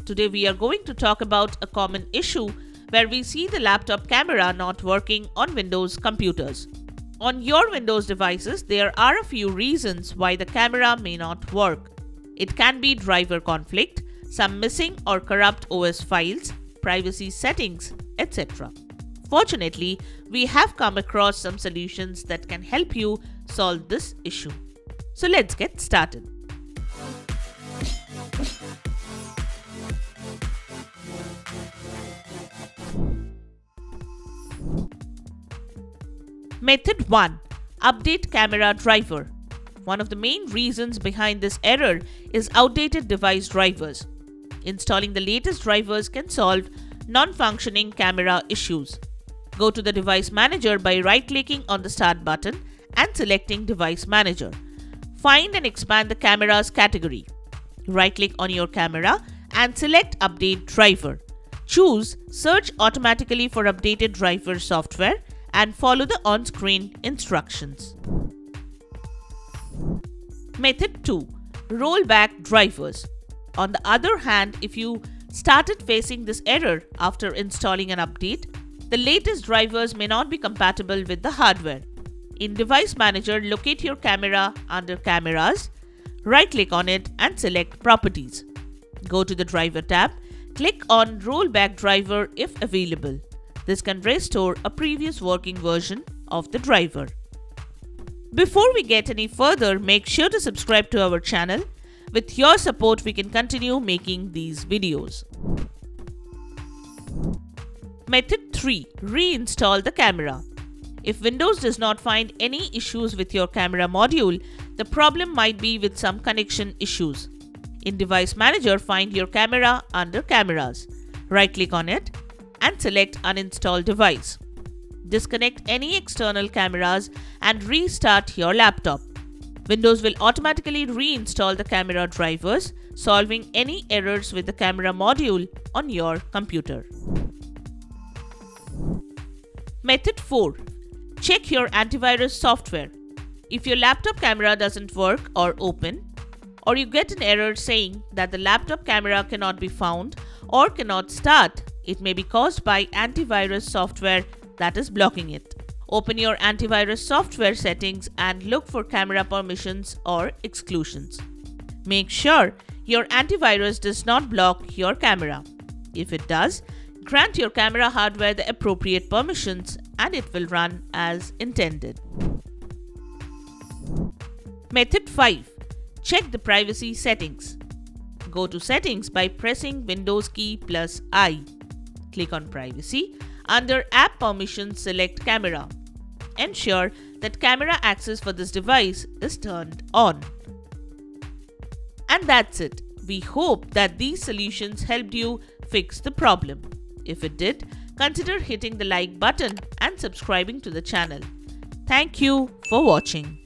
Today we are going to talk about a common issue where we see the laptop camera not working on Windows computers. On your Windows devices, there are a few reasons why the camera may not work. It can be driver conflict, some missing or corrupt OS files, privacy settings, etc. Fortunately, we have come across some solutions that can help you solve this issue. So let's get started. Method 1. Update camera driver. One of the main reasons behind this error is outdated device drivers. Installing the latest drivers can solve non-functioning camera issues. Go to the Device Manager by right-clicking on the Start button and selecting Device Manager. Find and expand the camera's category. Right-click on your camera and select Update Driver. Choose Search automatically for updated driver software and follow the on-screen instructions. Method 2. Rollback drivers. On the other hand, if you started facing this error after installing an update, the latest drivers may not be compatible with the hardware. In Device Manager, locate your camera under Cameras, right-click on it and select Properties. Go to the Driver tab, click on Rollback Driver if available. This can restore a previous working version of the driver. Before we get any further, make sure to subscribe to our channel. With your support, we can continue making these videos. Method 3. Reinstall the camera. If Windows does not find any issues with your camera module, the problem might be with some connection issues. In Device Manager, find your camera under Cameras. Right-click on it and select Uninstall Device. Disconnect any external cameras and restart your laptop. Windows will automatically reinstall the camera drivers, solving any errors with the camera module on your computer. Method 4. Check your antivirus software. If your laptop camera doesn't work or open, or you get an error saying that the laptop camera cannot be found or cannot start, it may be caused by antivirus software that is blocking it. Open your antivirus software settings and look for camera permissions or exclusions. Make sure your antivirus does not block your camera. If it does, grant your camera hardware the appropriate permissions and it will run as intended. Method 5. Check the privacy settings. Go to Settings by pressing Windows key plus I. Click on Privacy. Under App Permissions, select Camera. Ensure that camera access for this device is turned on. And that's it. We hope that these solutions helped you fix the problem. If it did, consider hitting the like button and subscribing to the channel. Thank you for watching.